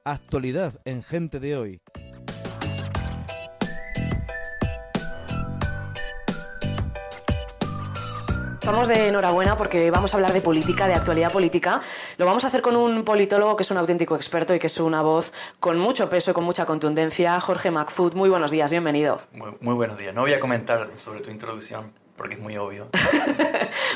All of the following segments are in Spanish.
Actualidad en Gente de Hoy. Estamos de enhorabuena porque vamos a hablar de política, de actualidad política. Lo vamos a hacer con un politólogo que es un auténtico experto y que es una voz con mucho peso y con mucha contundencia. Jorge McFood, muy buenos días, bienvenido. Muy buenos días. No voy a comentar sobre tu introducción porque es muy obvio.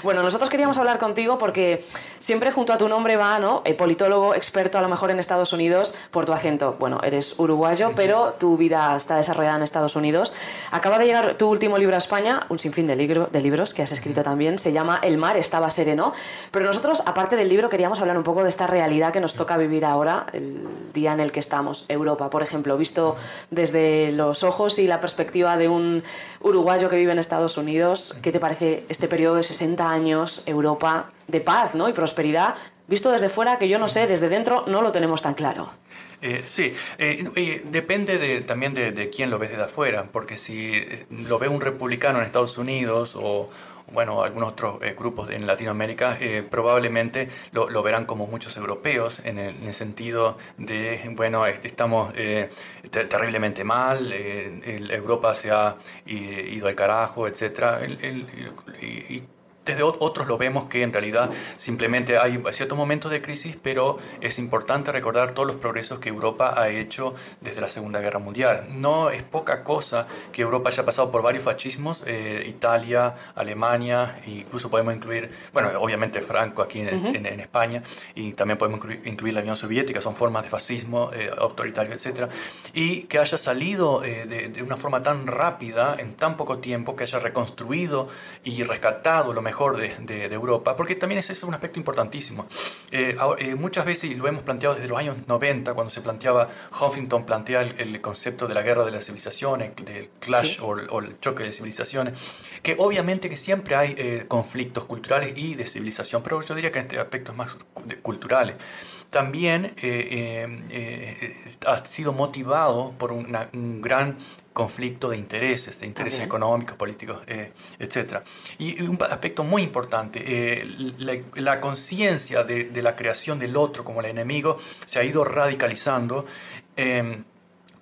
Bueno, nosotros queríamos hablar contigo porque siempre junto a tu nombre va, ¿no? Politólogo, experto a lo mejor en Estados Unidos, por tu acento. Bueno, eres uruguayo, pero tu vida está desarrollada en Estados Unidos. Acaba de llegar tu último libro a España, un sinfín de libros que has escrito también. Se llama El mar estaba sereno. Pero nosotros, aparte del libro, queríamos hablar un poco de esta realidad que nos toca vivir ahora, el día en el que estamos. Europa, por ejemplo, visto desde los ojos y la perspectiva de un uruguayo que vive en Estados Unidos. ¿Qué te parece este periodo de 60 años, Europa, de paz, ¿no? y prosperidad? Visto desde fuera, que yo no sé, desde dentro no lo tenemos tan claro. Sí, depende también de quién lo ves desde afuera, porque si lo ve un republicano en Estados Unidos o bueno, algunos otros grupos en Latinoamérica, probablemente lo verán como muchos europeos en el sentido de, bueno, estamos terriblemente mal, Europa se ha ido al carajo, etc. Y desde otros lo vemos que en realidad simplemente hay ciertos momentos de crisis, pero es importante recordar todos los progresos que Europa ha hecho desde la Segunda Guerra Mundial. No es poca cosa que Europa haya pasado por varios fascismos, Italia, Alemania, incluso podemos incluir, bueno, obviamente Franco aquí en España, y también podemos incluir la Unión Soviética, son formas de fascismo autoritario, etc. Y que haya salido de una forma tan rápida, en tan poco tiempo, que haya reconstruido y rescatado lo mejor de Europa, porque también ese es un aspecto importantísimo. Muchas veces, y lo hemos planteado desde los años 90, cuando se planteaba, Huffington plantea el concepto de la guerra de las civilizaciones, del clash, sí, o el choque de civilizaciones, que obviamente que siempre hay conflictos culturales y de civilización, pero yo diría que en este aspecto es más culturales. También ha sido motivado por un gran conflicto de intereses económicos, políticos, etc. Y un aspecto muy importante, la conciencia de la creación del otro como el enemigo se ha ido radicalizando,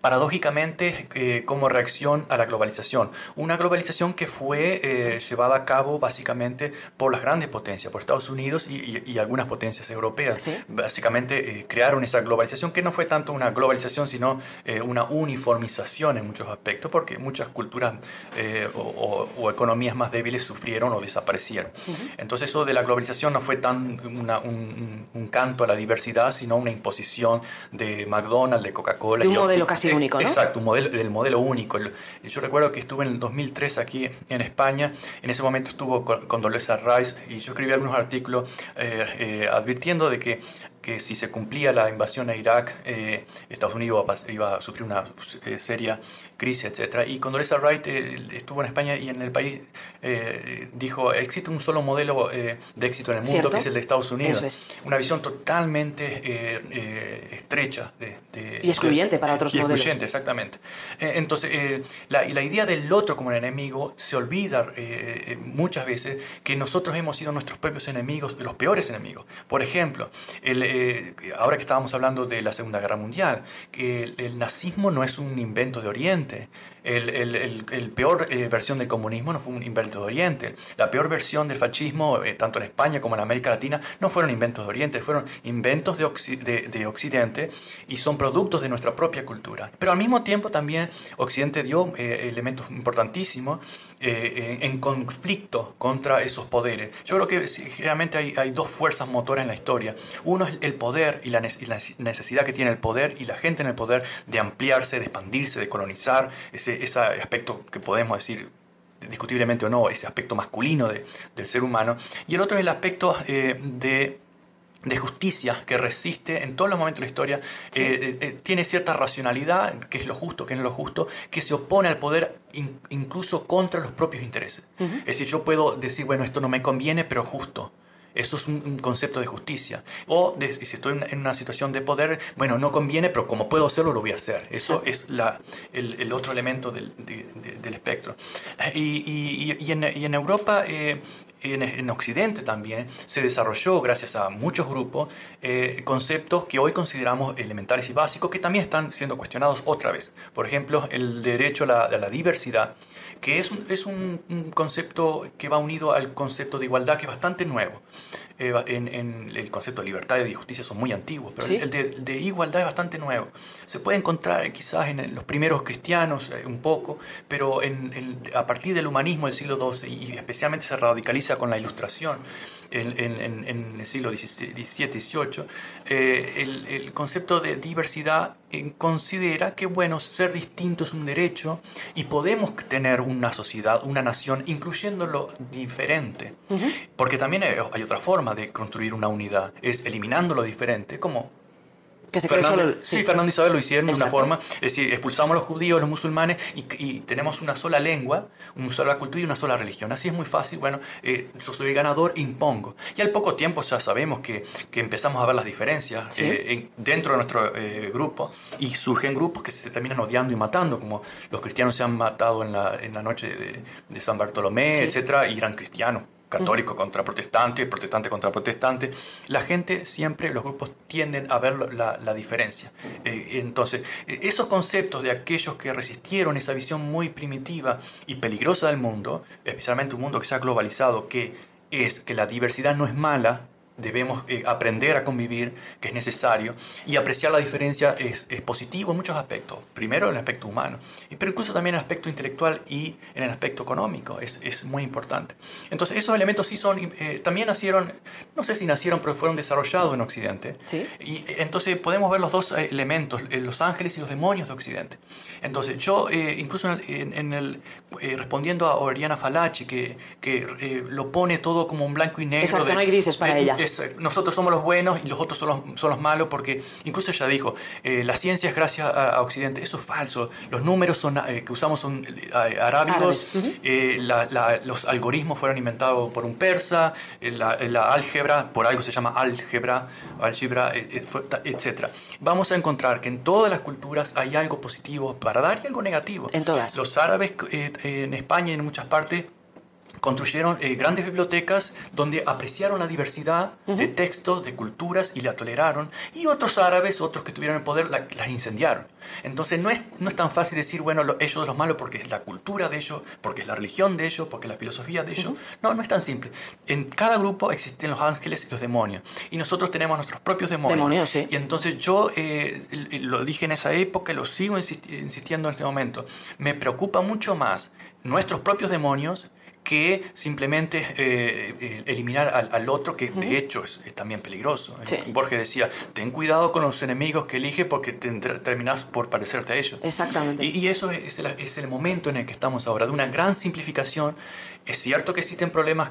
paradójicamente, como reacción a la globalización. Una globalización que fue llevada a cabo básicamente por las grandes potencias, por Estados Unidos y algunas potencias europeas. ¿Sí? Básicamente crearon esa globalización que no fue tanto una globalización, sino una uniformización en muchos aspectos, porque muchas culturas o economías más débiles sufrieron o desaparecieron. Entonces eso de la globalización no fue tan un canto a la diversidad, sino una imposición de McDonald's, de Coca-Cola. De un modelo casi único, ¿no? Exacto, del modelo único. Yo recuerdo que estuve en el 2003 aquí en España. En ese momento estuvo con Condoleezza Rice y yo escribí algunos artículos advirtiendo de que si se cumplía la invasión a Irak, Estados Unidos iba a sufrir una seria crisis, etc. Y Condoleezza Rice estuvo en España y en el país dijo, existe un solo modelo de éxito en el mundo, ¿cierto?, que es el de Estados Unidos. Es. Una visión totalmente estrecha. Y excluyente para otros modelos. Excluyente, exactamente. Entonces, la idea del otro como el enemigo se olvida muchas veces que nosotros hemos sido nuestros propios enemigos, los peores enemigos. Por ejemplo, ahora que estábamos hablando de la Segunda Guerra Mundial, que el nazismo no es un invento de Oriente. El peor versión del comunismo no fue un invento de Oriente. La peor versión del fascismo, tanto en España como en América Latina, no fueron inventos de Oriente, fueron inventos de Occidente y son productos de nuestra propia cultura. Pero al mismo tiempo también Occidente dio elementos importantísimos en conflicto contra esos poderes. Yo creo que generalmente hay dos fuerzas motoras en la historia. Uno es el poder y la necesidad que tiene el poder y la gente en el poder de ampliarse, de expandirse, de colonizar, ese aspecto que podemos decir, discutiblemente o no, ese aspecto masculino del ser humano. Y el otro es el aspecto de justicia que resiste en todos los momentos de la historia, sí. Tiene cierta racionalidad, que es lo justo, que no es lo justo, que se opone al poder incluso contra los propios intereses. Es decir, yo puedo decir, bueno, esto no me conviene, pero justo. Eso es un concepto de justicia. O si estoy en una situación de poder, bueno, no conviene, pero como puedo hacerlo, lo voy a hacer. Eso es el otro elemento del espectro. Y en Europa en Occidente también se desarrolló, gracias a muchos grupos, conceptos que hoy consideramos elementales y básicos, que también están siendo cuestionados otra vez. Por ejemplo, el derecho a la diversidad, que es un concepto que va unido al concepto de igualdad, que es bastante nuevo. En el concepto de libertad y de justicia son muy antiguos, pero ¿sí? El de igualdad es bastante nuevo. Se puede encontrar quizás en los primeros cristianos un poco, pero a partir del humanismo del siglo XII, y especialmente se radicaliza con la Ilustración en el siglo XVII, XVIII, el concepto de diversidad considera que, bueno, ser distinto es un derecho y podemos tener una sociedad, una nación, incluyendo lo diferente. Uh-huh. Porque también hay otra forma de construir una unidad, es eliminando lo diferente, como que se Fernando, sí, Fernando y Isabel lo hicieron de una forma, es decir, expulsamos a los judíos, los musulmanes y tenemos una sola lengua, una sola cultura y una sola religión. Así es muy fácil, bueno, yo soy el ganador, impongo. Y al poco tiempo ya sabemos que empezamos a ver las diferencias, ¿sí? Dentro de nuestro grupo, y surgen grupos que se terminan odiando y matando, como los cristianos se han matado en la noche de San Bartolomé, sí, etcétera, y eran cristianos. Católico contra protestante, protestante contra protestante. La gente siempre, los grupos tienden a ver la diferencia. Entonces, esos conceptos de aquellos que resistieron esa visión muy primitiva y peligrosa del mundo, especialmente un mundo que se ha globalizado, que es que la diversidad no es mala, debemos aprender a convivir, que es necesario, y apreciar la diferencia es positivo en muchos aspectos. Primero en el aspecto humano, pero incluso también en el aspecto intelectual y en el aspecto económico, es muy importante. Entonces esos elementos sí son, también nacieron, no sé si nacieron, pero fueron desarrollados en Occidente. ¿Sí? Y entonces podemos ver los dos elementos, los ángeles y los demonios de Occidente. Entonces yo, incluso respondiendo a Oriana Fallaci, que lo pone todo como un blanco y negro. Exacto, no hay grises para ella. Nosotros somos los buenos y los otros son los malos, porque incluso ella dijo, la ciencia es gracias a Occidente. Eso es falso. Los números que usamos son arábigos. Uh-huh. Los algoritmos fueron inventados por un persa. La álgebra, por algo se llama álgebra, etc. Vamos a encontrar que en todas las culturas hay algo positivo para dar y algo negativo. En todas. Los árabes en España y en muchas partes construyeron grandes bibliotecas donde apreciaron la diversidad de textos, de culturas y la toleraron, y otros árabes, otros que tuvieron el poder, las incendiaron. Entonces no es tan fácil decir, bueno, ellos son los malos porque es la cultura de ellos, porque es la religión de ellos, porque es la filosofía de ellos. No es tan simple. En cada grupo existen los ángeles y los demonios, y nosotros tenemos nuestros propios demonios. Sí. Y entonces yo lo dije en esa época, lo sigo insistiendo en este momento, me preocupa mucho más nuestros propios demonios que simplemente eliminar al otro, que de hecho es también peligroso. Sí. Borges decía, ten cuidado con los enemigos que eliges porque terminás por parecerte a ellos. Exactamente. Y eso es el momento en el que estamos ahora, de una gran simplificación. Es cierto que existen problemas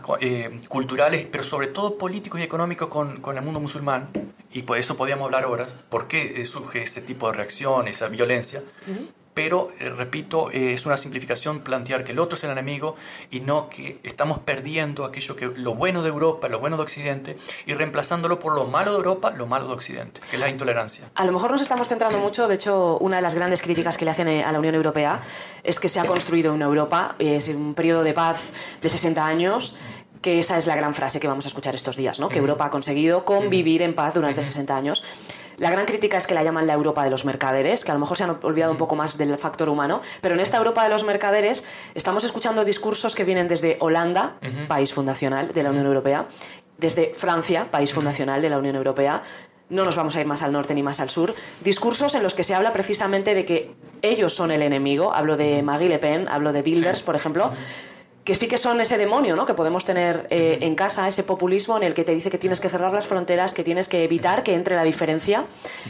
culturales, pero sobre todo políticos y económicos con el mundo musulmán, y por eso podíamos hablar horas, por qué surge ese tipo de reacción, esa violencia. Uh-huh. Pero, repito, es una simplificación plantear que el otro es el enemigo y no que estamos perdiendo lo bueno de Europa, lo bueno de Occidente, y reemplazándolo por lo malo de Europa, lo malo de Occidente, que es la intolerancia. A lo mejor nos estamos centrando mucho, de hecho, una de las grandes críticas que le hacen a la Unión Europea es que se ha construido una Europa, es un periodo de paz de 60 años, que esa es la gran frase que vamos a escuchar estos días, ¿no? Que Europa ha conseguido convivir en paz durante 60 años. La gran crítica es que la llaman la Europa de los mercaderes, que a lo mejor se han olvidado un poco más del factor humano, pero en esta Europa de los mercaderes estamos escuchando discursos que vienen desde Holanda, país fundacional de la Unión Europea, desde Francia, país fundacional de la Unión Europea. No nos vamos a ir más al norte ni más al sur. Discursos en los que se habla precisamente de que ellos son el enemigo. Hablo de Marie Le Pen, hablo de Wilders, por ejemplo, que sí que son ese demonio, ¿no?, que podemos tener en casa, ese populismo en el que te dice que tienes que cerrar las fronteras, que tienes que evitar que entre la diferencia,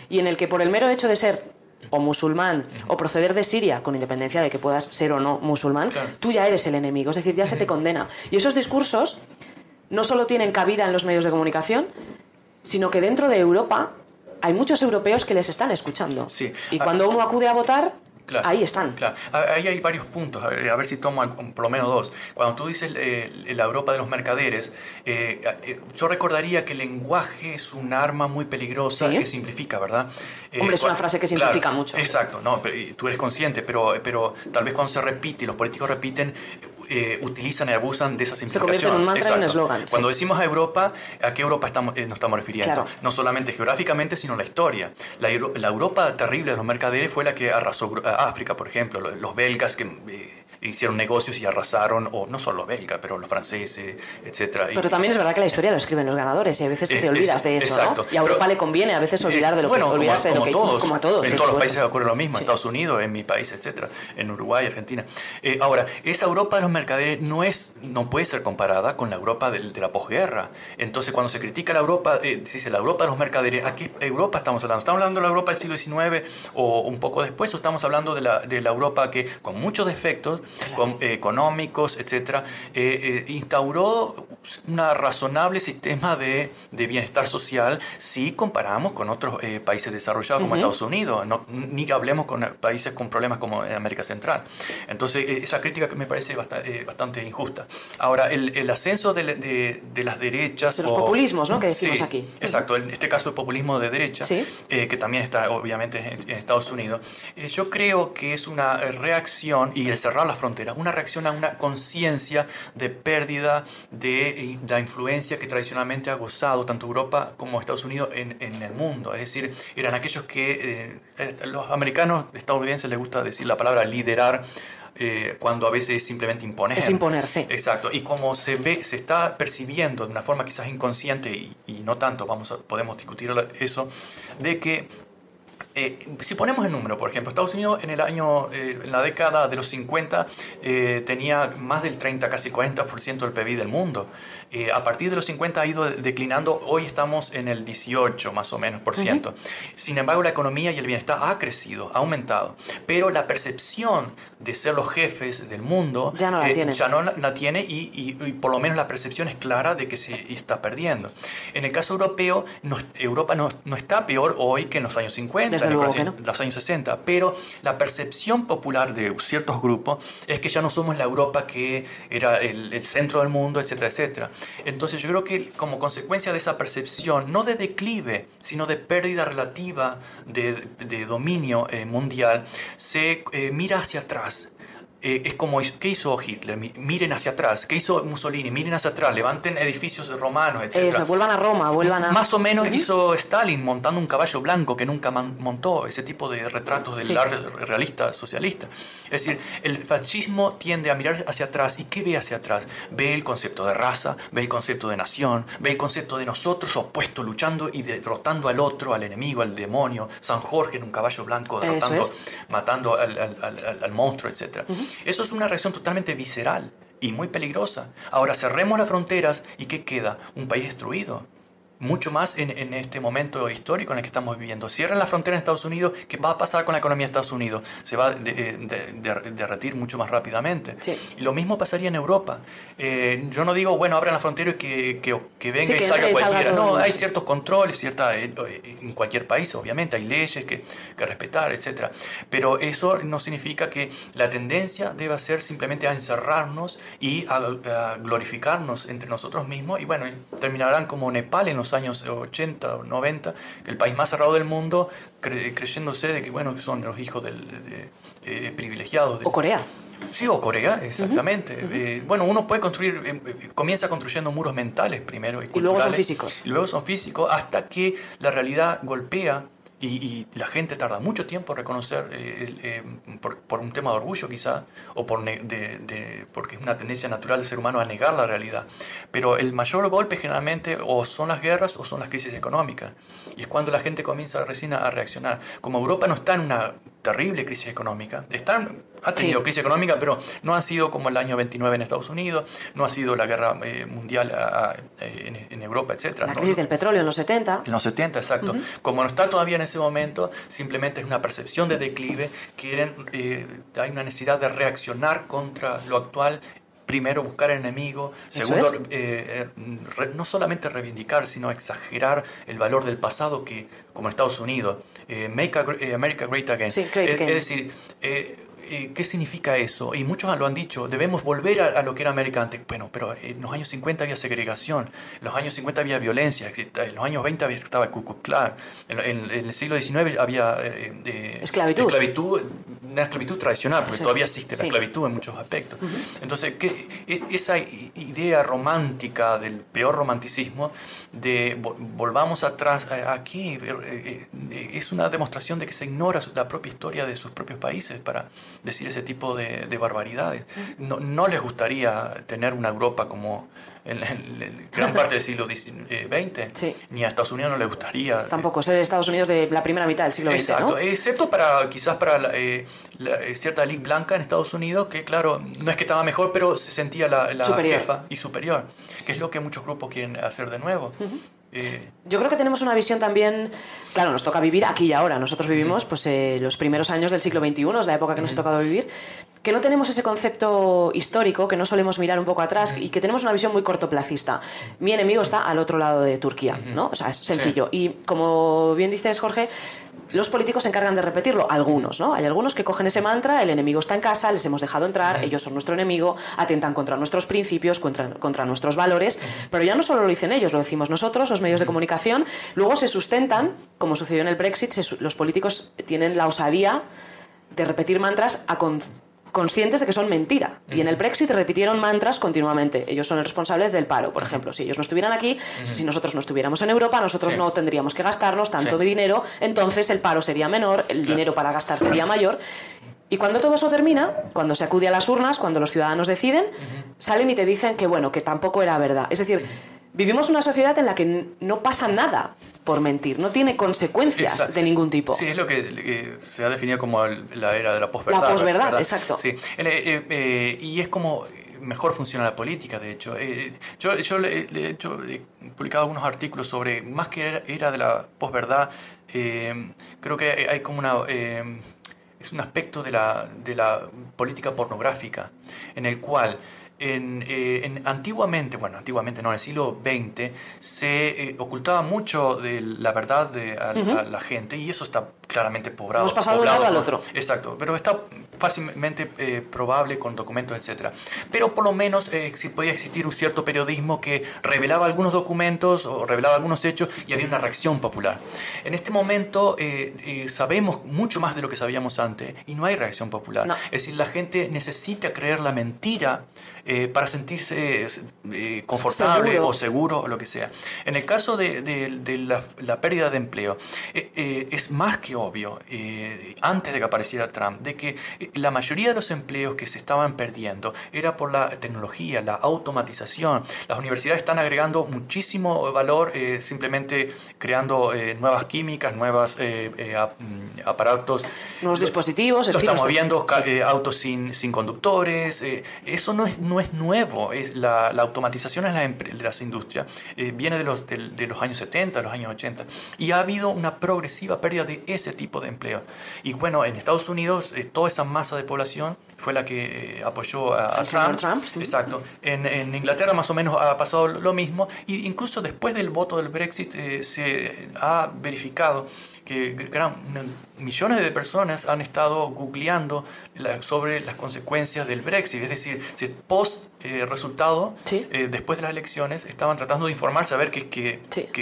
y en el que por el mero hecho de ser o musulmán o proceder de Siria, con independencia de que puedas ser o no musulmán, claro, tú ya eres el enemigo, es decir, ya se te condena. Y esos discursos no solo tienen cabida en los medios de comunicación, sino que dentro de Europa hay muchos europeos que les están escuchando. Sí. Y cuando uno acude a votar, Claro, ahí están. claro. Ahí hay varios puntos, a ver si tomo por lo menos dos. Cuando tú dices la Europa de los mercaderes, yo recordaría que el lenguaje es un arma muy peligrosa que simplifica, ¿verdad? Hombre, es una frase que simplifica mucho. Exacto, no, tú eres consciente, pero tal vez cuando se repite y los políticos repiten, utilizan y abusan de esa simplificación. Se convierte en un mantra y un eslogan. Cuando decimos a Europa, ¿a qué Europa nos estamos refiriendo? Claro. No solamente geográficamente, sino la historia. La Europa terrible de los mercaderes fue la que arrasó África, por ejemplo. Los belgas que hicieron negocios y arrasaron, o no solo los belgas, pero los franceses, etc. Pero también es verdad que la historia lo escriben los ganadores y a veces te olvidas de eso, exacto. ¿no? Y a Europa le conviene a veces olvidar de lo que olvidarse de lo que como a todos. En todos los países ocurre lo mismo, en Estados Unidos, en mi país, etc. En Uruguay, Argentina. Ahora, esa Europa de los mercaderes no puede ser comparada con la Europa de la posguerra. Entonces, cuando se critica la Europa, se dice la Europa de los mercaderes, ¿a qué Europa estamos hablando? ¿Estamos hablando de la Europa del siglo XIX o un poco después? ¿O estamos hablando de la Europa que, con muchos defectos, económicos, etcétera, instauró un razonable sistema de bienestar social si comparamos con otros países desarrollados como Estados Unidos, ni hablemos con países con problemas como en América Central? Entonces, esa crítica que me parece bastante injusta. Ahora, el ascenso de las derechas... De los populismos, ¿no? Que decimos aquí. Exacto, en este caso el populismo de derecha, que también está obviamente en Estados Unidos, yo creo que es una reacción, y el cerrar las fronteras, una reacción a una conciencia de pérdida de la influencia que tradicionalmente ha gozado tanto Europa como Estados Unidos en el mundo. Es decir, eran aquellos que los americanos estadounidenses les gusta decir la palabra liderar, cuando a veces es simplemente imponer. Es imponerse. Exacto. Y como se está percibiendo de una forma quizás inconsciente y no tanto, podemos discutir eso, de que si ponemos el número, por ejemplo, Estados Unidos en la década de los 50 tenía más del 30, casi 40% del PIB del mundo. A partir de los 50 ha ido declinando, hoy estamos en el 18 más o menos por ciento. Sin embargo, la economía y el bienestar ha crecido, ha aumentado, pero la percepción de ser los jefes del mundo ya no la tiene y por lo menos la percepción es clara de que se está perdiendo. En el caso europeo, Europa no está peor hoy que en los años 50, los años 60, pero la percepción popular de ciertos grupos es que ya no somos la Europa que era el centro del mundo, etcétera, etcétera. Entonces yo creo que como consecuencia de esa percepción, no de declive, sino de pérdida relativa de dominio mundial, se mira hacia atrás. Es como, ¿qué hizo Hitler? Miren hacia atrás. ¿Qué hizo Mussolini? Miren hacia atrás. Levanten edificios romanos, etc. Vuelvan a Roma, Más o menos hizo Stalin montando un caballo blanco que nunca montó. Ese tipo de retratos del arte realista, socialista. Es decir, el fascismo tiende a mirar hacia atrás. ¿Y qué ve hacia atrás? Ve el concepto de raza, ve el concepto de nación, ve el concepto de nosotros opuestos luchando y derrotando al otro, al enemigo, al demonio. San Jorge en un caballo blanco matando al monstruo, etc. Eso es una reacción totalmente visceral y muy peligrosa. Ahora cerremos las fronteras y ¿qué queda? Un país destruido. Mucho más en este momento histórico en el que estamos viviendo. Cierran la frontera en Estados Unidos, ¿qué va a pasar con la economía de Estados Unidos? Se va a derretir mucho más rápidamente. Sí. Y lo mismo pasaría en Europa. Yo no digo, bueno, abran la frontera y que venga y salga cualquiera. No, hay ciertos controles, en cualquier país, obviamente, hay leyes que respetar, etc. Pero eso no significa que la tendencia deba ser simplemente a encerrarnos y a glorificarnos entre nosotros mismos. Y bueno, terminarán como Nepal en los años 80 o 90, que el país más cerrado del mundo, creyéndose de que bueno, son los hijos privilegiados. O Corea. Sí, o Corea, exactamente. Bueno, uno puede comienza construyendo muros mentales primero y culturales. Y luego son físicos. Y luego son físicos hasta que la realidad golpea. Y la gente tarda mucho tiempo en reconocer, por un tema de orgullo quizá, o porque es una tendencia natural del ser humano a negar la realidad. Pero el mayor golpe generalmente o son las guerras o son las crisis económicas. Y es cuando la gente comienza recién a reaccionar. Como Europa no está en una terrible crisis económica, ha tenido crisis económica, pero no ha sido como el año 29 en Estados Unidos, no ha sido la guerra mundial en Europa, etc. La crisis del petróleo en los 70. En los 70, exacto. Como no está todavía en ese momento, simplemente es una percepción de declive, hay una necesidad de reaccionar contra lo actual primero buscar el enemigo, segundo, no solamente reivindicar, sino exagerar el valor del pasado, que como Estados Unidos, Make America Great Again. Sí, great again. Es decir, ¿qué significa eso? Y muchos lo han dicho, debemos volver a lo que era América antes. Bueno, pero en los años 50 había segregación, en los años 50 había violencia, en los años 20 estaba el Ku Klux Klan, en el siglo XIX había esclavitud, una esclavitud tradicional, porque todavía existe la sí. esclavitud en muchos aspectos. Entonces, esa idea romántica del peor romanticismo, de volvamos atrás aquí, es una demostración de que se ignora la propia historia de sus propios países para decir ese tipo de barbaridades. No les gustaría tener una Europa como en gran parte del siglo XX, sí. Ni a Estados Unidos no les gustaría. Tampoco ser Estados Unidos de la primera mitad del siglo XX, exacto, ¿no? Excepto quizás para cierta élite blanca en Estados Unidos, que claro, no es que estaba mejor, pero se sentía la jefa y superior, que es lo que muchos grupos quieren hacer de nuevo. Yo creo que tenemos una visión también, claro, nos toca vivir aquí y ahora. Nosotros vivimos pues, los primeros años del siglo XXI, es la época que nos ha tocado vivir, que no tenemos ese concepto histórico, que no solemos mirar un poco atrás y que tenemos una visión muy cortoplacista. Mi enemigo está al otro lado de Turquía, ¿no? O sea, es sencillo. Sí. Y como bien dices, Jorge, los políticos se encargan de repetirlo, algunos, ¿no? Hay algunos que cogen ese mantra, el enemigo está en casa, les hemos dejado entrar, ellos son nuestro enemigo, atentan contra nuestros principios, contra nuestros valores, pero ya no solo lo dicen ellos, lo decimos nosotros, los medios de comunicación, luego se sustentan, como sucedió en el Brexit, los políticos tienen la osadía de repetir mantras conscientes de que son mentira. Y en el Brexit repitieron mantras continuamente. Ellos son los responsables del paro, por ejemplo. Si ellos no estuvieran aquí, si nosotros no estuviéramos en Europa, nosotros no tendríamos que gastarnos tanto dinero, entonces el paro sería menor, el dinero para gastar sería mayor. Y cuando todo eso termina, cuando se acude a las urnas, cuando los ciudadanos deciden, salen y te dicen que, bueno, que tampoco era verdad. Es decir, vivimos una sociedad en la que no pasa nada por mentir, no tiene consecuencias de ningún tipo. Sí, es lo que se ha definido como la era de la posverdad. La posverdad, exacto. Sí. Y es como mejor funciona la política, de hecho. Yo he publicado algunos artículos sobre, más que era de la posverdad, creo que hay como es un aspecto de la política pornográfica, en el cual antiguamente no, en el siglo XX se ocultaba mucho de la verdad a la gente, y eso está claramente poblado. Hemos pasado de un lado al otro. Exacto, pero está fácilmente probable con documentos, etc. Pero por lo menos podía existir un cierto periodismo que revelaba algunos documentos o revelaba algunos hechos y había una reacción popular. En este momento sabemos mucho más de lo que sabíamos antes y no hay reacción popular. No. Es decir, la gente necesita creer la mentira para sentirse confortable o seguro o lo que sea. En el caso de la pérdida de empleo, es más que obvio, antes de que apareciera Trump, de que la mayoría de los empleos que se estaban perdiendo era por la tecnología, la automatización. Las universidades están agregando muchísimo valor simplemente creando nuevas químicas, nuevos aparatos. Nuevos dispositivos. Lo estamos viendo, autos sin conductores. Eso no es nuevo. La automatización en las industrias viene de los años 70, de los años 80. Y ha habido una progresiva pérdida de ese tipo de empleo. Y bueno, en Estados Unidos, toda esa masa de población fue la que apoyó a Trump. Exacto. En Inglaterra más o menos ha pasado lo mismo. E incluso después del voto del Brexit se ha verificado que millones de personas han estado googleando sobre las consecuencias del Brexit. Es decir, post resultado, después de las elecciones, estaban tratando de informarse a ver qué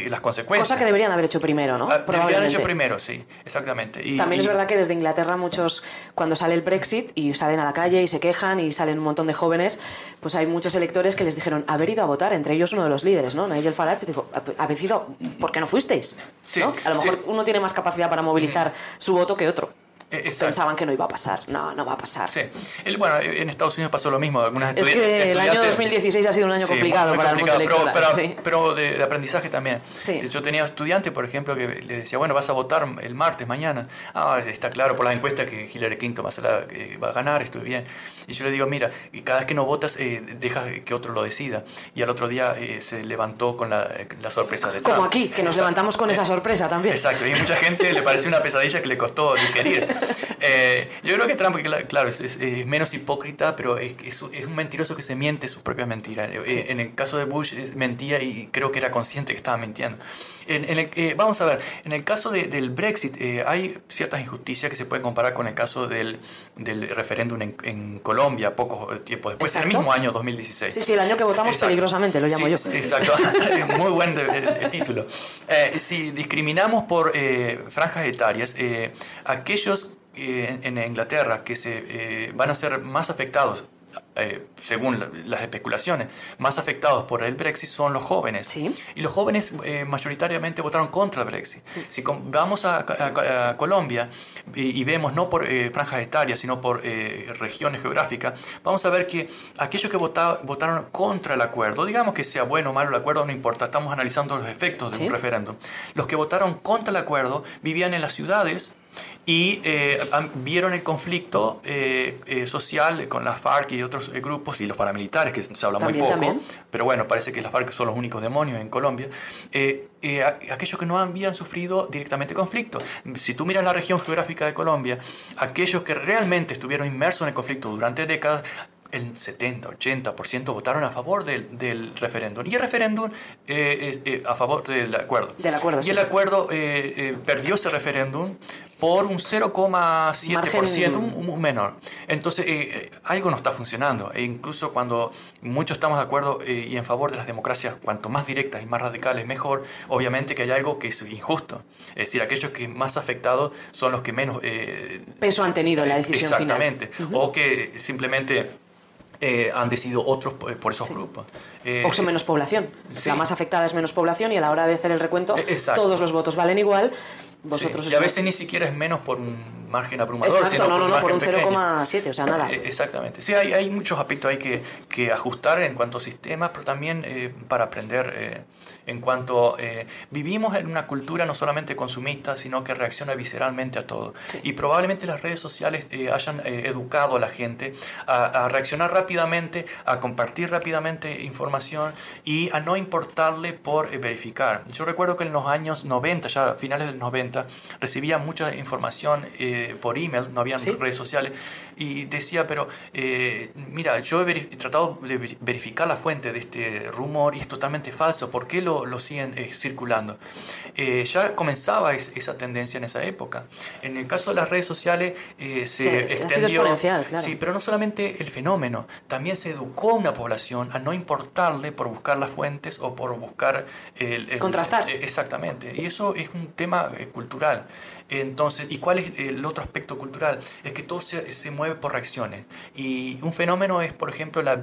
las consecuencias. Cosa que deberían haber hecho primero, ¿no? Deberían haber hecho primero, sí, exactamente. También es verdad que desde Inglaterra muchos, cuando sale el Brexit y salen a la calle y se quejan y salen un montón de jóvenes, pues hay muchos electores que les dijeron haber ido a votar, entre ellos uno de los líderes, ¿no? Nigel Farage dijo, ¿habéis ido? ¿Por qué no fuisteis? Sí, ¿no? A lo mejor uno tiene más capacidad para movilizar su voto que otro. Exacto. Pensaban que no iba a pasar. No va a pasar. Sí. Bueno, en Estados Unidos pasó lo mismo. Es que el año 2016 ha sido un año complicado muy para complicado, el mundo electoral. Pero de aprendizaje también. Sí. Yo tenía estudiantes, por ejemplo, que le decía, bueno, vas a votar el martes, mañana. Está claro por las encuestas que Hillary Clinton va a ganar, estoy bien. Y yo le digo, mira, cada vez que no votas, deja que otro lo decida. Y al otro día se levantó con la sorpresa de Trump. Como aquí, que nos levantamos con esa sorpresa también. Exacto, y a mucha gente le pareció una pesadilla que le costó digerir. Yo creo que Trump, claro, es menos hipócrita, pero es un mentiroso que se miente sus propias mentiras. En el caso de Bush mentía y creo que era consciente que estaba mintiendo. Vamos a ver, en el caso del Brexit hay ciertas injusticias que se pueden comparar con el caso del referéndum en Colombia poco tiempo después, Exacto. en el mismo año 2016. Sí, el año que votamos. Exacto. Peligrosamente, lo llamo yo. Exacto, muy buen título. Si discriminamos por franjas etarias, aquellos en Inglaterra que se van a ser más afectados, según las especulaciones, más afectados por el Brexit son los jóvenes. Sí. Y los jóvenes mayoritariamente votaron contra el Brexit. Si vamos a Colombia y vemos no por franjas etarias, sino por regiones geográficas, vamos a ver que aquellos que votaron contra el acuerdo, digamos que sea bueno o malo el acuerdo, no importa, estamos analizando los efectos de un referéndum. Los que votaron contra el acuerdo vivían en las ciudades y vieron el conflicto social con las FARC y otros grupos y los paramilitares, que se habla muy poco, pero bueno, parece que las FARC son los únicos demonios en Colombia. Aquellos que no habían sufrido directamente conflicto. Si tú miras la región geográfica de Colombia, aquellos que realmente estuvieron inmersos en el conflicto durante décadas, el 70-80% votaron a favor del referéndum. Y el referéndum a favor del acuerdo. Y el acuerdo perdió ese referéndum por un 0,7%, un menor. Entonces, algo no está funcionando. E incluso cuando muchos estamos de acuerdo y en favor de las democracias, cuanto más directas y más radicales, mejor, obviamente que hay algo que es injusto. Es decir, aquellos que más afectados son los que menos peso han tenido en la decisión final. Exactamente. O que simplemente han decidido otros por esos grupos. O son menos población. Sí. La más afectada es menos población y a la hora de hacer el recuento todos los votos valen igual. Vosotros y a veces ni siquiera es menos por un margen abrumador. Exacto, sino por un 0,7, o sea, nada. Exactamente. Sí, hay muchos aspectos ahí que ajustar en cuanto a sistemas, pero también para aprender en cuanto vivimos en una cultura no solamente consumista, sino que reacciona visceralmente a todo. Sí. Y probablemente las redes sociales hayan educado a la gente a reaccionar rápidamente, a compartir rápidamente información y a no importarle por verificar. Yo recuerdo que en los años 90, ya a finales del 90, recibía mucha información por email, no habían redes sociales, y decía, pero mira, yo he tratado de verificar la fuente de este rumor y es totalmente falso, ¿por qué lo siguen circulando? Ya comenzaba esa tendencia en esa época. En el caso de las redes sociales se extendió, claro. Sí, pero no solamente el fenómeno, también se educó a una población a no importarle por buscar las fuentes o por buscar contrastar. Exactamente, y eso es un tema cultural. Entonces, ¿y cuál es el otro aspecto cultural? Es que todo se mueve por reacciones. Y un fenómeno es, por ejemplo, la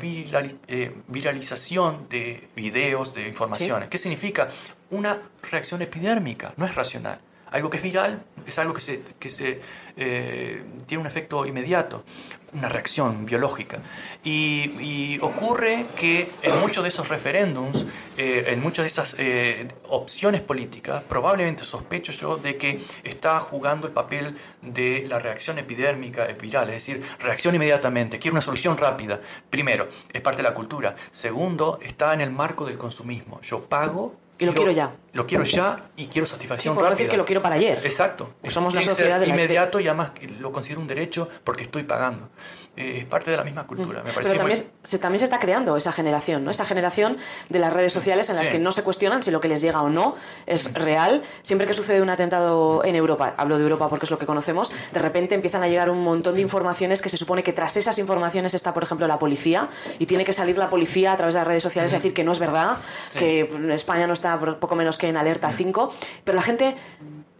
viralización de videos, de informaciones. ¿Qué significa? Una reacción epidérmica, no es racional. Algo que es viral es algo que tiene un efecto inmediato, una reacción biológica. Y ocurre que en muchos de esos referéndums, en muchas de esas opciones políticas, probablemente sospecho yo de que está jugando el papel de la reacción epidérmica viral, es decir, reacción inmediatamente, quiero una solución rápida. Primero, es parte de la cultura. Segundo, está en el marco del consumismo. Yo pago y lo quiero ya. Lo quiero ya y quiero satisfacción rápida. rápida. Decir que lo quiero para ayer. Exacto. Pues somos Tiene la sociedad que ser de inmediato y además lo considero un derecho porque estoy pagando. Es parte de la misma cultura. Me parece. Pero también se está creando esa generación, ¿no? Esa generación de las redes sociales en las que no se cuestionan si lo que les llega o no es real. Siempre que sucede un atentado en Europa, hablo de Europa porque es lo que conocemos, de repente empiezan a llegar un montón de informaciones que se supone que tras esas informaciones está, por ejemplo, la policía y tiene que salir la policía a través de las redes sociales a decir que no es verdad, que España no está poco menos que en alerta 5, pero la gente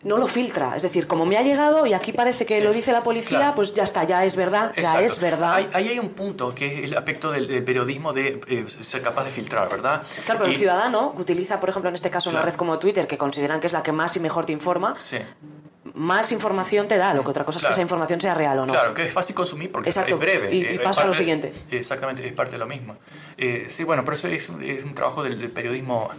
no lo filtra, es decir, como me ha llegado y aquí parece que lo dice la policía, pues ya está, ya es verdad, ya es verdad. Ahí hay un punto que es el aspecto del periodismo de ser capaz de filtrar, ¿verdad? Claro, pero el ciudadano que utiliza, por ejemplo, en este caso una red como Twitter, que consideran que es la que más y mejor te informa, más información te da, lo que otra cosa es que esa información sea real o no. Claro, que es fácil consumir porque es breve. Y paso a lo siguiente. Exactamente, es parte de lo mismo. Sí, bueno, pero eso es un trabajo del periodismo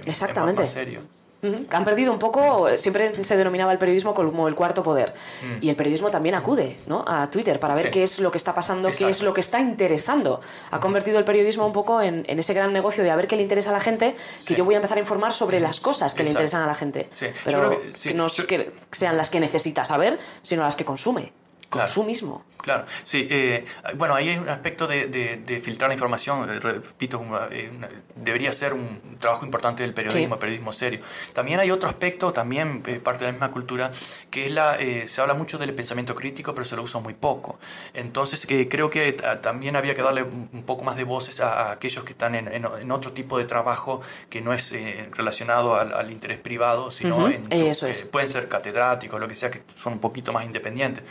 más serio. Que han perdido un poco, siempre se denominaba el periodismo como el cuarto poder y el periodismo también acude, ¿no?, a Twitter para ver qué es lo que está pasando, qué es lo que está interesando. Ha convertido el periodismo un poco en ese gran negocio de a ver qué le interesa a la gente, que yo voy a empezar a informar sobre las cosas que le interesan a la gente, pero que no sean las que necesita saber, sino las que consume. consumismo. Claro, sí. Bueno, ahí hay un aspecto de filtrar la información. Repito, debería ser un trabajo importante del periodismo, Sí. periodismo serio. También hay otro aspecto, también parte de la misma cultura, que es se habla mucho del pensamiento crítico, pero se lo usa muy poco. Entonces, creo que también había que darle un poco más de voces a aquellos que están en otro tipo de trabajo que no es relacionado al interés privado, sino Eso es. pueden ser catedráticos, lo que sea, que son un poquito más independientes,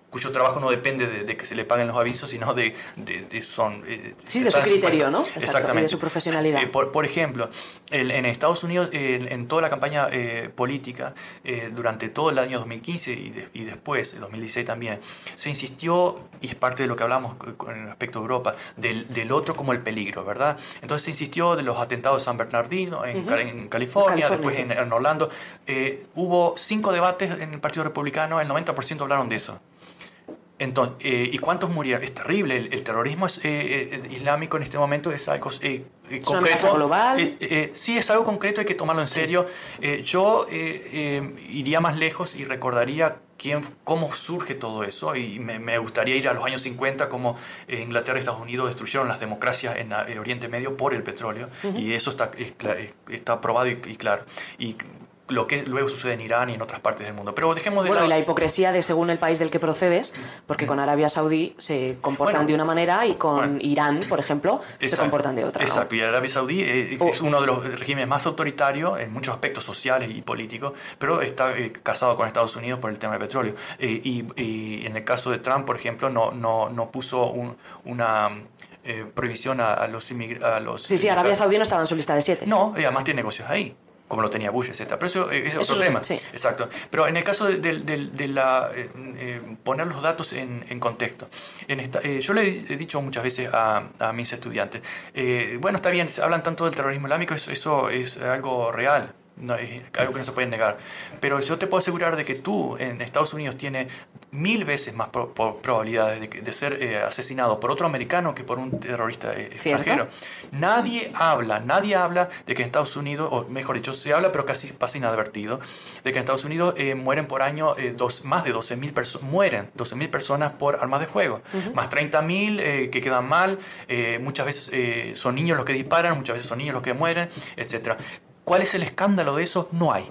cuyo trabajo no depende de que se le paguen los avisos, sino de son... Sí, de su criterio, ¿no? Exacto, Exactamente. y de su profesionalidad. Por ejemplo, en Estados Unidos, en toda la campaña política, durante todo el año 2015 y después, el 2016 también, se insistió, y es parte de lo que hablamos con respecto a Europa, del otro como el peligro, ¿verdad? Entonces se insistió de los atentados de San Bernardino en California, después sí. en Orlando. Hubo 5 debates en el Partido Republicano, el 90% hablaron de eso. Entonces, ¿y cuántos murieron? Es terrible. El terrorismo islámico en este momento es algo ¿Es concreto. una amenaza global? Sí, es algo concreto, hay que tomarlo en serio. Yo iría más lejos y recordaría cómo surge todo eso, y me gustaría ir a los años 50, como Inglaterra y Estados Unidos destruyeron las democracias en Oriente Medio por el petróleo, y eso está probado y claro. Y lo que luego sucede en Irán y en otras partes del mundo. Pero dejemos de Bueno, y la hipocresía de según el país del que procedes, porque con Arabia Saudí se comportan de una manera y con Irán, por ejemplo, se comportan de otra, ¿no? Exacto, y Arabia Saudí es uno de los regímenes más autoritarios en muchos aspectos sociales y políticos, pero está casado con Estados Unidos por el tema del petróleo. Y en el caso de Trump, por ejemplo, no puso una prohibición a los inmigrantes. Sí, Arabia Saudí no estaba en su lista de 7. No, y además tiene negocios ahí, como lo tenía Bush, etc. Pero eso es otro tema. Sí. Exacto. Pero en el caso poner los datos en contexto. Yo le he dicho muchas veces a mis estudiantes, bueno, está bien, hablan tanto del terrorismo islámico, eso es algo real. No, es algo que no se puede negar. Pero yo te puedo asegurar de que tú en Estados Unidos tienes 1000 veces más probabilidades de ser asesinado por otro americano que por un terrorista extranjero. Nadie habla de que en Estados Unidos, o mejor dicho, se habla pero casi pasa inadvertido, de que en Estados Unidos mueren por año más de 12.000 personas, mueren 12.000 personas por armas de fuego, más 30.000 que quedan mal, muchas veces son niños los que disparan, muchas veces son niños los que mueren, etc. ¿Cuál es el escándalo de eso? No hay.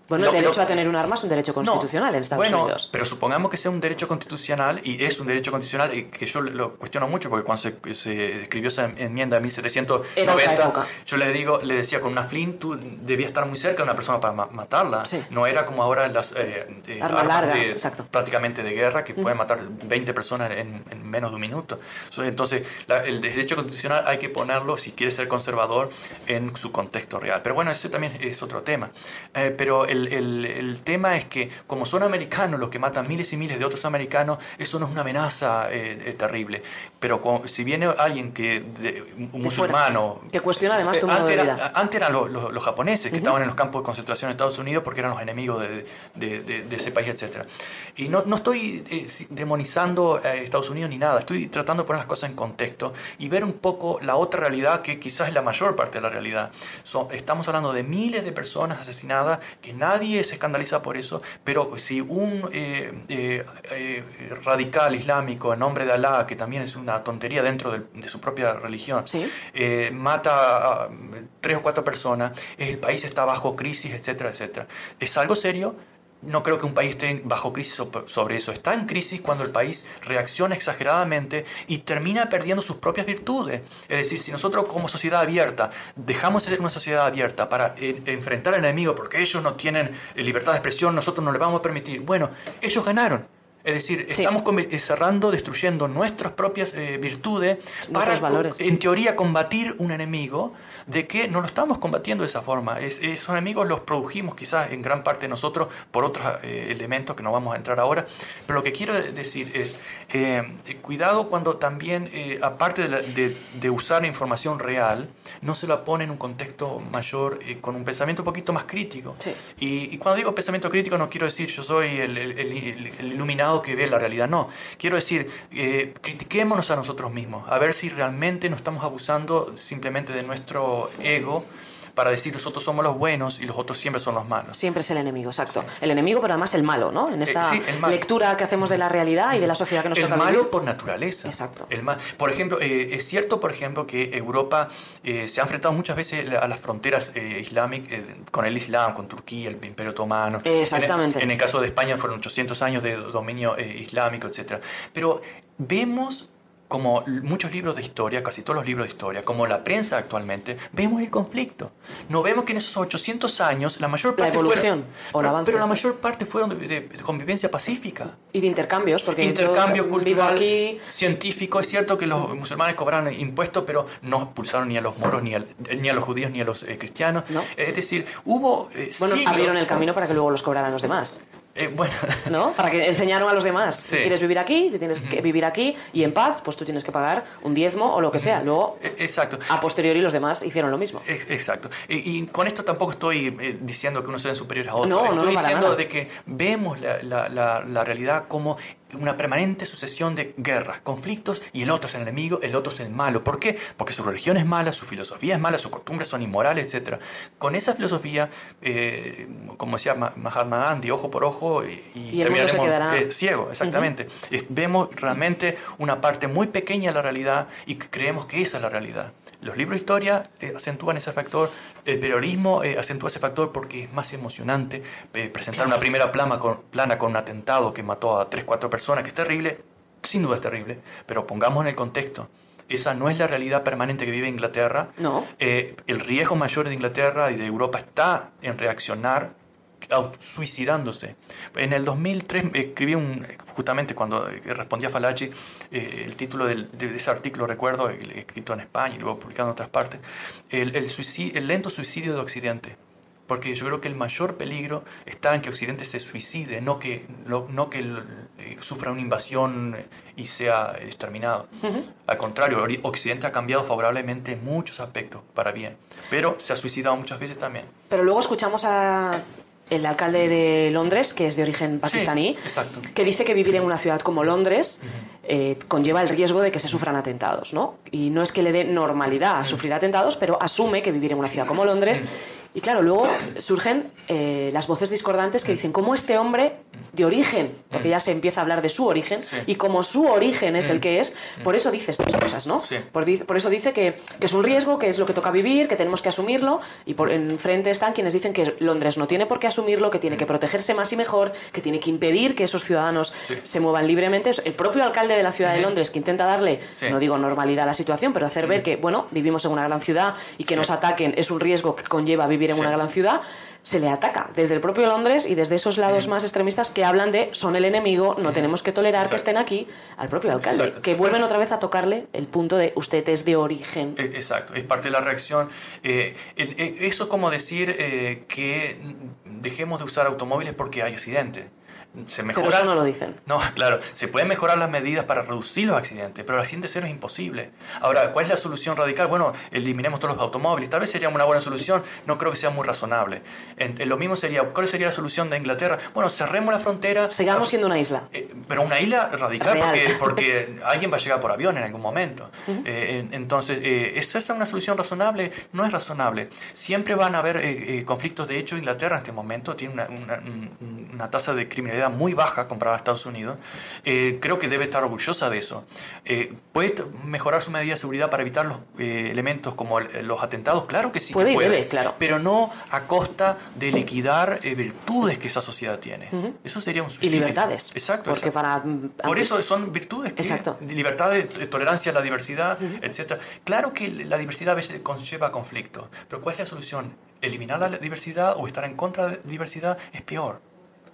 Bueno, el derecho a tener un arma es un derecho constitucional en Estados Unidos. Pero supongamos que sea un derecho constitucional, y es un derecho constitucional que yo lo cuestiono mucho, porque cuando se escribió esa enmienda en 1790, yo le decía, con una Flint tú debías estar muy cerca de una persona para matarla. Sí. No era como ahora las arma larga, exacto, prácticamente de guerra, que pueden matar 20 personas en menos de un minuto. Entonces, el derecho constitucional hay que ponerlo, si quiere ser conservador, en su contexto real. Pero bueno, ese también es otro tema. Pero el tema es que, como son americanos los que matan miles y miles de otros americanos, eso no es una amenaza terrible. Pero si viene alguien un musulmano, que cuestiona además tu modo de vida. Antes eran los japoneses que estaban en los campos de concentración de Estados Unidos porque eran los enemigos de ese país, etc. Y no estoy demonizando a Estados Unidos ni nada, estoy tratando de poner las cosas en contexto y ver un poco la otra realidad, que quizás es la mayor parte de la realidad. Estamos hablando de miles de personas asesinadas, que nadie se escandaliza por eso, pero si un radical islámico en nombre de Alá, que también es una tontería dentro de su propia religión, ¿sí? Mata a 3 o 4 personas, el país está bajo crisis, etcétera, etcétera. ¿Es algo serio? No creo que un país esté bajo crisis sobre eso. Está en crisis cuando el país reacciona exageradamente y termina perdiendo sus propias virtudes. Es decir, si nosotros como sociedad abierta dejamos de ser una sociedad abierta para enfrentar al enemigo porque ellos no tienen libertad de expresión, nosotros no les vamos a permitir. Bueno, ellos ganaron. Es decir, estamos destruyendo nuestras propias virtudes para, en teoría, combatir un enemigo de que no lo estamos combatiendo de esa forma. Esos enemigos los produjimos quizás en gran parte nosotros por otros elementos que no vamos a entrar ahora. Pero lo que quiero decir es, cuidado cuando también, aparte de usar la información real, no se la pone en un contexto mayor, con un pensamiento un poquito más crítico. Sí. Y cuando digo pensamiento crítico no quiero decir yo soy el iluminado que ve la realidad, no. Quiero decir, critiquémonos a nosotros mismos, a ver si realmente no estamos abusando simplemente de nuestro ego para decir nosotros somos los buenos y los otros siempre son los malos. Siempre es el enemigo, exacto. Sí. El enemigo, pero además el malo, ¿no? En esta lectura que hacemos de la realidad y de la sociedad que nos toca vivir. El malo por naturaleza. Exacto. Por ejemplo, es cierto, por ejemplo, que Europa se ha enfrentado muchas veces a las fronteras islámicas, con el Islam, con Turquía, el Imperio Otomano. Exactamente. En el caso de España fueron 800 años de dominio islámico, etc. Pero vemos, como muchos libros de historia, casi todos los libros de historia, como la prensa actualmente, vemos el conflicto. No vemos que en esos 800 años la mayor parte pero la mayor parte fueron de convivencia pacífica. Y de intercambios, porque intercambio cultural, científico. Es cierto que los musulmanes cobraron impuestos, pero no expulsaron ni a los moros, ni a los judíos, ni a los cristianos. ¿No? Es decir, hubo abrieron el camino para que luego los cobraran los demás. Bueno. ¿No? Para que enseñaron a los demás. Sí. Si quieres vivir aquí, si tienes que vivir aquí y en paz, pues tú tienes que pagar un diezmo o lo que sea. Luego, exacto. A posteriori los demás hicieron lo mismo. Exacto. Y con esto tampoco estoy diciendo que unos sean superiores a otros. No, estoy diciendo nada. de que vemos la realidad como una permanente sucesión de guerras, conflictos, y el otro es el enemigo, el otro es el malo. ¿Por qué? Porque su religión es mala, su filosofía es mala, sus costumbres son inmorales, etc. Con esa filosofía, como decía Mahatma Gandhi, ojo por ojo y terminaremos ciego, exactamente. Vemos realmente una parte muy pequeña de la realidad y creemos que esa es la realidad. Los libros de historia acentúan ese factor, el periodismo acentúa ese factor porque es más emocionante presentar una primera plana con un atentado que mató a 3-4 personas, que es terrible, sin duda es terrible, pero pongamos en el contexto. Esa no es la realidad permanente que vive Inglaterra. No. El riesgo mayor de Inglaterra y de Europa está en reaccionar suicidándose. En el 2003 escribí justamente cuando respondí a Falachi, el título de ese artículo, recuerdo, escrito en España y luego publicado en otras partes, el lento suicidio de Occidente. Porque yo creo que el mayor peligro está en que Occidente se suicide, no que sufra una invasión y sea exterminado. Uh-huh. Al contrario, Occidente ha cambiado favorablemente en muchos aspectos para bien, pero se ha suicidado muchas veces también. Pero luego escuchamos a el alcalde de Londres, que es de origen pakistaní, sí, que dice que vivir en una ciudad como Londres conlleva el riesgo de que se sufran atentados, ¿no? Y no es que le dé normalidad a sufrir atentados, pero asume que vivir en una ciudad como Londres. Y claro, luego surgen las voces discordantes que dicen cómo este hombre de origen, porque ya se empieza a hablar de su origen, sí, y como su origen es el que es, por eso dice estas cosas, ¿no? Sí. Por eso dice que es un riesgo, que es lo que toca vivir, que tenemos que asumirlo, y enfrente están quienes dicen que Londres no tiene por qué asumirlo, que tiene que protegerse más y mejor, que tiene que impedir que esos ciudadanos se muevan libremente. Es el propio alcalde de la ciudad de Londres que intenta darle, no digo normalidad a la situación, pero hacer ver que, bueno, vivimos en una gran ciudad y que nos ataquen es un riesgo que conlleva vivir en una gran ciudad. Se le ataca desde el propio Londres y desde esos lados más extremistas que hablan de son el enemigo, no tenemos que tolerar que estén aquí, al propio alcalde, que vuelven otra vez a tocarle el punto de usted es de origen. Exacto, es parte de la reacción. Eso es como decir que dejemos de usar automóviles porque hay accidentes. Pero eso no lo dicen. No, claro, se pueden mejorar las medidas para reducir los accidentes, pero el accidente cero es imposible. Ahora, ¿cuál es la solución radical? Bueno, eliminemos todos los automóviles. Tal vez sería una buena solución, no creo que sea muy razonable. Lo mismo sería, ¿cuál sería la solución de Inglaterra? Bueno, cerremos la frontera. Sigamos siendo una isla. Pero una isla radical porque alguien va a llegar por avión en algún momento. Entonces, ¿eso es una solución razonable? No es razonable. Siempre van a haber conflictos. De hecho, Inglaterra en este momento tiene una tasa de criminalidad muy baja comparada a Estados Unidos. Creo que debe estar orgullosa de eso. ¿Puede mejorar su medida de seguridad para evitar los elementos como los atentados? Claro que sí. Puede y debe, claro. Pero no a costa de liquidar virtudes que esa sociedad tiene. Eso sería un suicidio. Y libertades. Exacto. Porque por eso son virtudes. Exacto. Libertad, tolerancia a la diversidad, etc. Claro que la diversidad a veces conlleva conflicto. Pero ¿cuál es la solución? ¿Eliminar la diversidad o estar en contra de la diversidad? Es peor.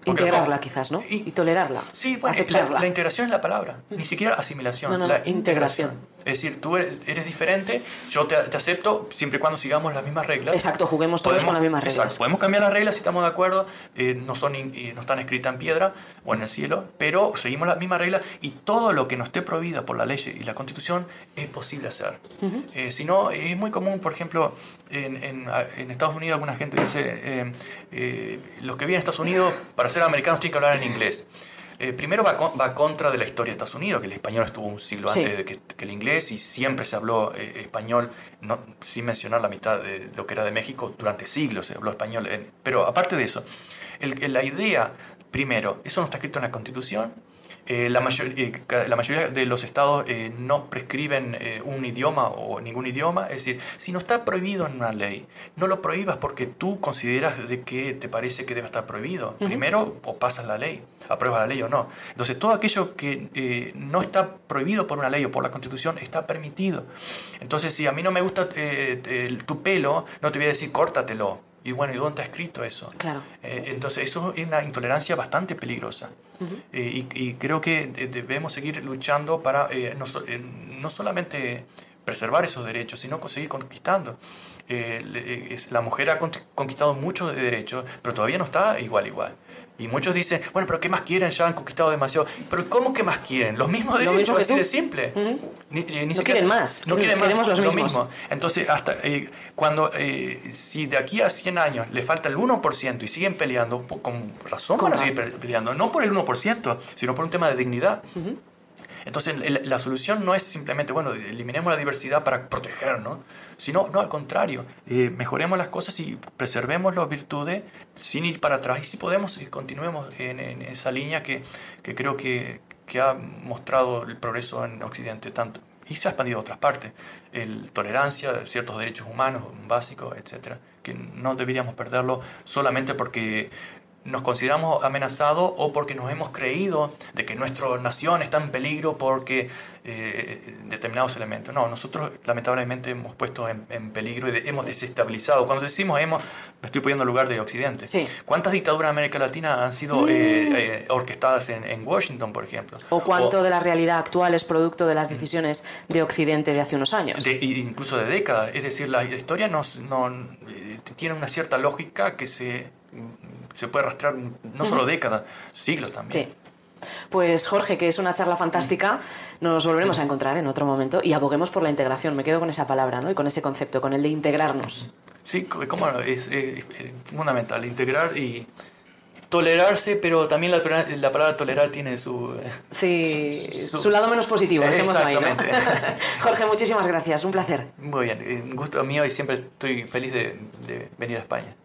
Integrarla quizás, ¿no? Y tolerarla. Sí, bueno, la integración es la palabra. Ni siquiera asimilación. No, la integración. Es decir, tú eres diferente, yo te acepto siempre y cuando sigamos las mismas reglas. Exacto, juguemos todos con las mismas reglas. Exacto, podemos cambiar las reglas si estamos de acuerdo, no están escritas en piedra o en el cielo, pero seguimos las mismas reglas y todo lo que nos esté prohibido por la ley y la Constitución es posible hacer. Si no, es muy común, por ejemplo, en Estados Unidos alguna gente dice, los que viven en Estados Unidos para ser americanos tienen que hablar en inglés. primero va contra de la historia de Estados Unidos, que el español estuvo un siglo antes de que el inglés, y siempre se habló español, sin mencionar la mitad de lo que era de México, durante siglos se habló español. Pero aparte de eso, la idea, primero, eso no está escrito en la Constitución. La mayoría de los estados no prescriben un idioma o ningún idioma. Es decir, si no está prohibido en una ley, no lo prohíbas porque tú consideras de que te parece que debe estar prohibido. Primero, o pasas la ley, apruebas la ley o no. Entonces, todo aquello que no está prohibido por una ley o por la Constitución está permitido. Entonces, si a mí no me gusta tu pelo, no te voy a decir córtatelo. Y bueno, ¿y dónde está escrito eso? Claro. Entonces, eso es una intolerancia bastante peligrosa. Y creo que debemos seguir luchando para no solamente preservar esos derechos, sino seguir conquistando. La mujer ha conquistado muchos derechos, pero todavía no está igual. Y muchos dicen, bueno, pero ¿qué más quieren? Ya han conquistado demasiado. Pero ¿cómo que más quieren? Los mismos derechos, así de simple. No quieren más. No quieren más, queremos los mismos. mismo. Entonces, si de aquí a 100 años le falta el 1% y siguen peleando, con razón van a seguir peleando. No por el 1%, sino por un tema de dignidad. Entonces, la solución no es simplemente, bueno, eliminemos la diversidad para protegernos, sino, no, al contrario, mejoremos las cosas y preservemos las virtudes sin ir para atrás. Y si podemos, continuemos en esa línea que creo que ha mostrado el progreso en Occidente tanto y se ha expandido a otras partes. Tolerancia, ciertos derechos humanos básicos, etcétera, que no deberíamos perderlo solamente porque nos consideramos amenazados o porque nos hemos creído de que nuestra nación está en peligro porque determinados elementos. No, nosotros lamentablemente hemos puesto en peligro y hemos desestabilizado. Cuando decimos me estoy poniendo en lugar de Occidente. Sí. ¿Cuántas dictaduras en América Latina han sido orquestadas en Washington, por ejemplo? ¿O cuánto de la realidad actual es producto de las decisiones de Occidente de hace unos años? Incluso de décadas. Es decir, la historia tiene una cierta lógica que se puede arrastrar no solo décadas, siglos también. Sí. Pues Jorge, que es una charla fantástica, nos volveremos a encontrar en otro momento y aboguemos por la integración. Me quedo con esa palabra, ¿no? Y con ese concepto, con el de integrarnos. Sí, cómo es fundamental, integrar y tolerarse, pero también la palabra tolerar tiene su lado menos positivo, dejémoslo ahí, ¿no? Exactamente. Jorge, muchísimas gracias, un placer. Muy bien, un gusto mío y siempre estoy feliz de venir a España.